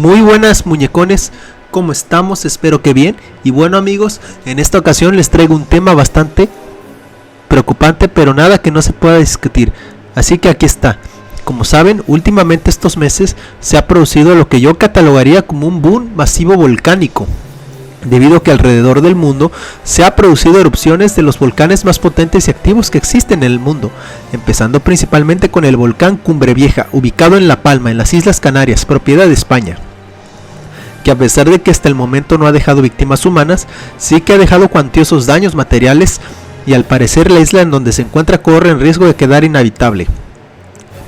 Muy buenas muñecones, ¿cómo estamos? Espero que bien. Y bueno amigos, en esta ocasión les traigo un tema bastante preocupante, pero nada que no se pueda discutir. Así que aquí está. Como saben, últimamente estos meses se ha producido lo que yo catalogaría como un boom masivo volcánico, debido a que alrededor del mundo se han producido erupciones de los volcanes más potentes y activos que existen en el mundo, empezando principalmente con el volcán Cumbre Vieja, ubicado en La Palma, en las Islas Canarias, propiedad de España, que a pesar de que hasta el momento no ha dejado víctimas humanas, sí que ha dejado cuantiosos daños materiales y al parecer la isla en donde se encuentra corre en riesgo de quedar inhabitable.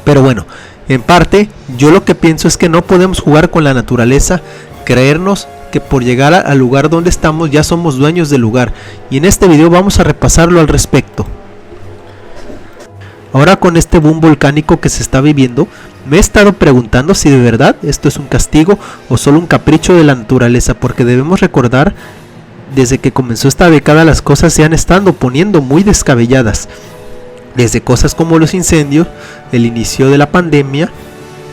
Pero bueno, en parte yo lo que pienso es que no podemos jugar con la naturaleza, creernos que por llegar al lugar donde estamos ya somos dueños del lugar, y en este video vamos a repasarlo al respecto. Ahora, con este boom volcánico que se está viviendo, me he estado preguntando si de verdad esto es un castigo o solo un capricho de la naturaleza, porque debemos recordar, desde que comenzó esta década las cosas se han estado poniendo muy descabelladas, desde cosas como los incendios, el inicio de la pandemia,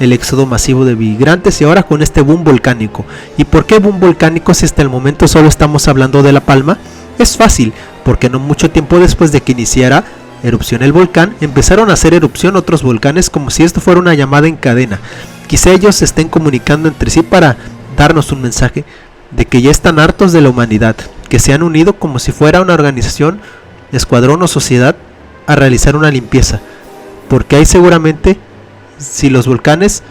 el éxodo masivo de migrantes y ahora con este boom volcánico. ¿Y por qué boom volcánico si hasta el momento solo estamos hablando de La Palma? Es fácil, porque no mucho tiempo después de que iniciara erupción el volcán, empezaron a hacer erupción otros volcanes como si esto fuera una llamada en cadena. Quizá ellos se estén comunicando entre sí para darnos un mensaje de que ya están hartos de la humanidad, que se han unido como si fuera una organización, escuadrón o sociedad a realizar una limpieza, porque hay seguramente, si los volcanes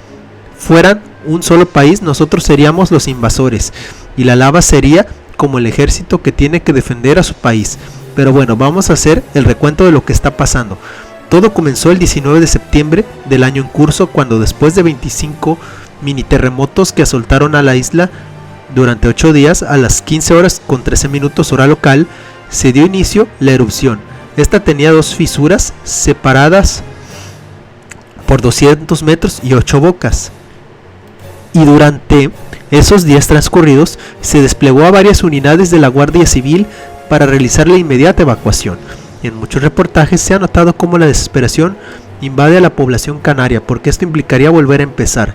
fueran un solo país, nosotros seríamos los invasores y la lava sería como el ejército que tiene que defender a su país. Pero bueno, vamos a hacer el recuento de lo que está pasando. Todo comenzó el 19 de septiembre del año en curso, cuando después de 25 mini terremotos que asoltaron a la isla durante 8 días, a las 15 horas con 13 minutos hora local, se dio inicio la erupción. Esta tenía dos fisuras separadas por 200 metros y 8 bocas. Y durante esos días transcurridos se desplegó a varias unidades de la Guardia Civil para realizar la inmediata evacuación. En muchos reportajes se ha notado cómo la desesperación invade a la población canaria, porque esto implicaría volver a empezar,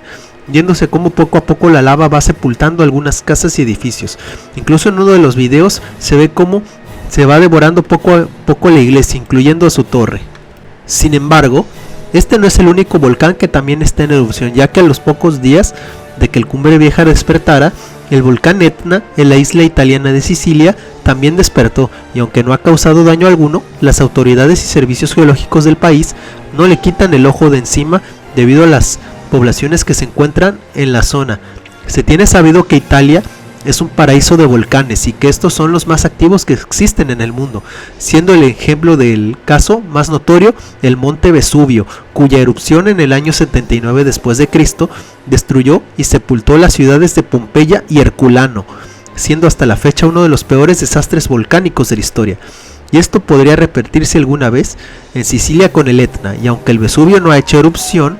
yéndose como poco a poco la lava va sepultando algunas casas y edificios. Incluso en uno de los videos se ve cómo se va devorando poco a poco la iglesia, incluyendo su torre. Sin embargo, este no es el único volcán que también está en erupción, ya que a los pocos días de que el Cumbre Vieja despertara, el volcán Etna en la isla italiana de Sicilia también despertó, y aunque no ha causado daño alguno, las autoridades y servicios geológicos del país no le quitan el ojo de encima debido a las poblaciones que se encuentran en la zona. Se tiene sabido que Italia es un paraíso de volcanes y que estos son los más activos que existen en el mundo, siendo el ejemplo del caso más notorio el monte Vesubio, cuya erupción en el año 79 después de Cristo destruyó y sepultó las ciudades de Pompeya y Herculano, siendo hasta la fecha uno de los peores desastres volcánicos de la historia. Y esto podría repetirse alguna vez en Sicilia con el Etna, y aunque el Vesubio no ha hecho erupción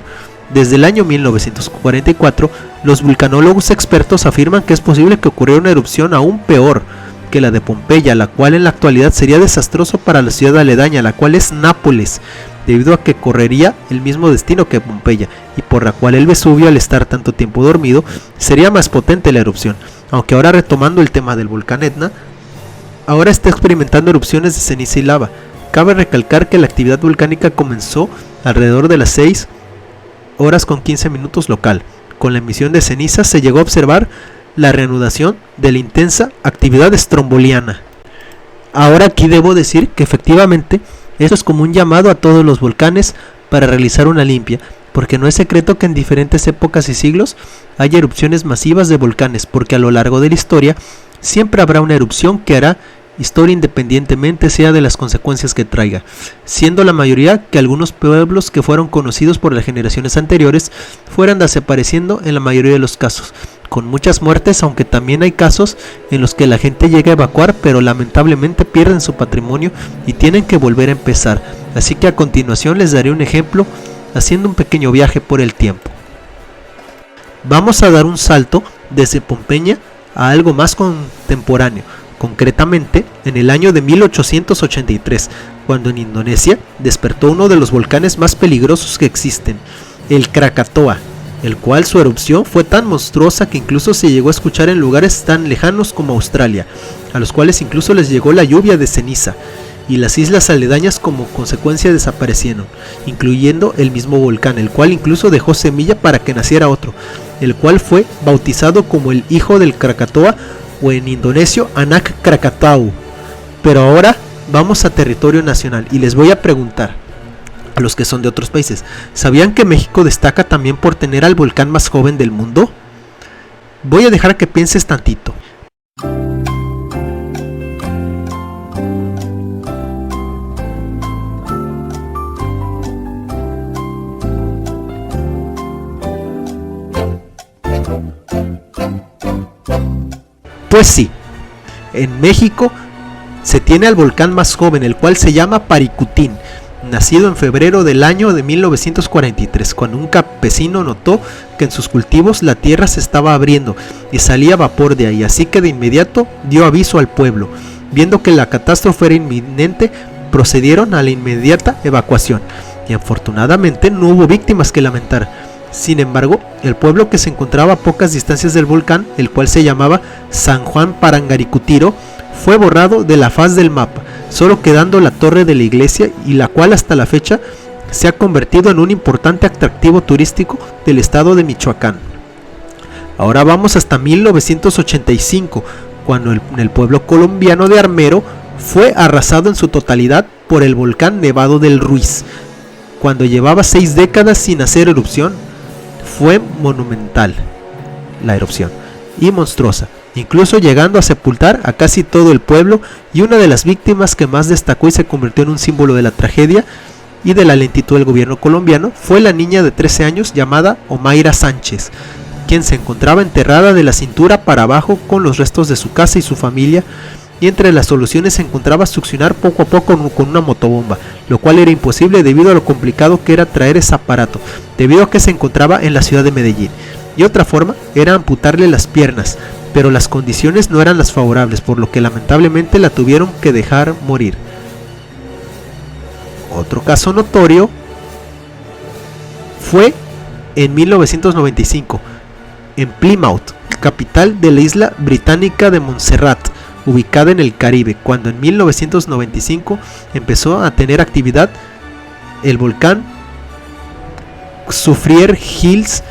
desde el año 1944, los vulcanólogos expertos afirman que es posible que ocurriera una erupción aún peor que la de Pompeya, la cual en la actualidad sería desastroso para la ciudad aledaña, la cual es Nápoles, debido a que correría el mismo destino que Pompeya, y por la cual el Vesubio, al estar tanto tiempo dormido, sería más potente la erupción. Aunque ahora, retomando el tema del volcán Etna, ahora está experimentando erupciones de ceniza y lava. Cabe recalcar que la actividad volcánica comenzó alrededor de las 6 horas con 15 minutos local. Con la emisión de cenizas se llegó a observar la reanudación de la intensa actividad estromboliana. Ahora aquí debo decir que efectivamente esto es como un llamado a todos los volcanes para realizar una limpia, porque no es secreto que en diferentes épocas y siglos hay erupciones masivas de volcanes, porque a lo largo de la historia siempre habrá una erupción que hará historia independientemente sea de las consecuencias que traiga, siendo la mayoría que algunos pueblos que fueron conocidos por las generaciones anteriores fueran desapareciendo en la mayoría de los casos, con muchas muertes, aunque también hay casos en los que la gente llega a evacuar pero lamentablemente pierden su patrimonio y tienen que volver a empezar. Así que a continuación les daré un ejemplo haciendo un pequeño viaje por el tiempo. Vamos a dar un salto desde Pompeya a algo más contemporáneo, concretamente en el año de 1883, cuando en Indonesia despertó uno de los volcanes más peligrosos que existen, el Krakatoa. el cual su erupción fue tan monstruosa que incluso se llegó a escuchar en lugares tan lejanos como Australia, a los cuales incluso les llegó la lluvia de ceniza, y las islas aledañas como consecuencia desaparecieron, incluyendo el mismo volcán, el cual incluso dejó semilla para que naciera otro, el cual fue bautizado como el hijo del Krakatoa, o en indonesio Anak Krakatau. Pero ahora vamos a territorio nacional y les voy a preguntar a los que son de otros países, ¿sabían que México destaca también por tener al volcán más joven del mundo? Voy a dejar que pienses tantito. Pues sí, en México se tiene al volcán más joven, el cual se llama Paricutín, nacido en febrero del año de 1943, cuando un campesino notó que en sus cultivos la tierra se estaba abriendo y salía vapor de ahí, así que de inmediato dio aviso al pueblo. Viendo que la catástrofe era inminente, procedieron a la inmediata evacuación y afortunadamente no hubo víctimas que lamentar. Sin embargo, el pueblo, que se encontraba a pocas distancias del volcán, el cual se llamaba San Juan Parangaricutiro, fue borrado de la faz del mapa, solo quedando la torre de la iglesia, y la cual hasta la fecha se ha convertido en un importante atractivo turístico del estado de Michoacán. Ahora vamos hasta 1985, cuando el pueblo colombiano de Armero fue arrasado en su totalidad por el volcán Nevado del Ruiz. Cuando llevaba 6 décadas sin hacer erupción, fue monumental la erupción y monstruosa, incluso llegando a sepultar a casi todo el pueblo, y una de las víctimas que más destacó y se convirtió en un símbolo de la tragedia y de la lentitud del gobierno colombiano fue la niña de 13 años llamada Omaira Sánchez, quien se encontraba enterrada de la cintura para abajo con los restos de su casa y su familia, y entre las soluciones se encontraba succionar poco a poco con una motobomba, lo cual era imposible debido a lo complicado que era traer ese aparato, debido a que se encontraba en la ciudad de Medellín. Y otra forma era amputarle las piernas, pero las condiciones no eran las favorables, por lo que lamentablemente la tuvieron que dejar morir. Otro caso notorio fue en 1995, en Plymouth, capital de la isla británica de Montserrat, ubicada en el Caribe, cuando en 1995 empezó a tener actividad el volcán Soufriere Hills,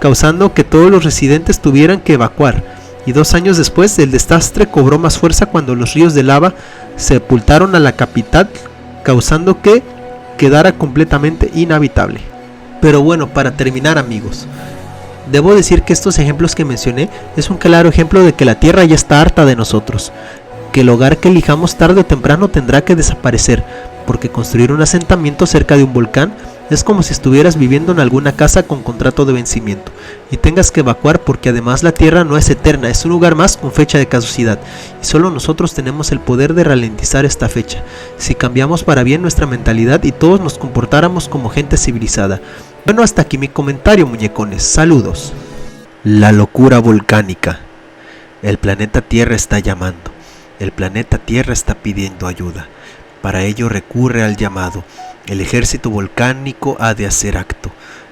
causando que todos los residentes tuvieran que evacuar, y 2 años después el desastre cobró más fuerza cuando los ríos de lava sepultaron a la capital, causando que quedara completamente inhabitable. Pero bueno, para terminar, amigos, debo decir que estos ejemplos que mencioné es un claro ejemplo de que la Tierra ya está harta de nosotros, que el hogar que elijamos tarde o temprano tendrá que desaparecer, porque construir un asentamiento cerca de un volcán es como si estuvieras viviendo en alguna casa con contrato de vencimiento y tengas que evacuar, porque además la Tierra no es eterna, es un lugar más con fecha de caducidad, y solo nosotros tenemos el poder de ralentizar esta fecha, si cambiamos para bien nuestra mentalidad y todos nos comportáramos como gente civilizada. Bueno, hasta aquí mi comentario, muñecones. Saludos. La locura volcánica. El planeta Tierra está llamando. El planeta Tierra está pidiendo ayuda. Para ello recurre al llamado. El ejército volcánico ha de hacer acto.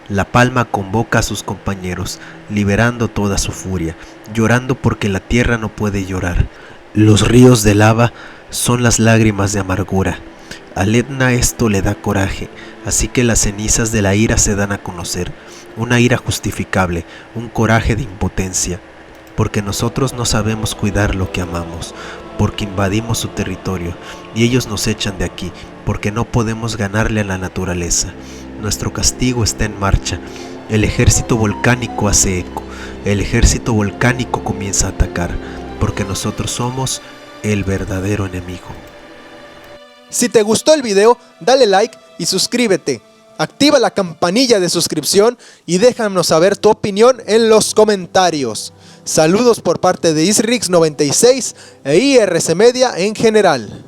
La Palma convoca a sus compañeros, liberando toda su furia, llorando porque la Tierra no puede llorar. Los ríos de lava son las lágrimas de amargura. Al Etna esto le da coraje, así que las cenizas de la ira se dan a conocer, una ira justificable, un coraje de impotencia, porque nosotros no sabemos cuidar lo que amamos, porque invadimos su territorio, y ellos nos echan de aquí, porque no podemos ganarle a la naturaleza. Nuestro castigo está en marcha, el ejército volcánico hace eco, el ejército volcánico comienza a atacar, porque nosotros somos el verdadero enemigo. Si te gustó el video, dale like y suscríbete. Activa la campanilla de suscripción y déjanos saber tu opinión en los comentarios. Saludos por parte de Isrix96 e IRC Media en general.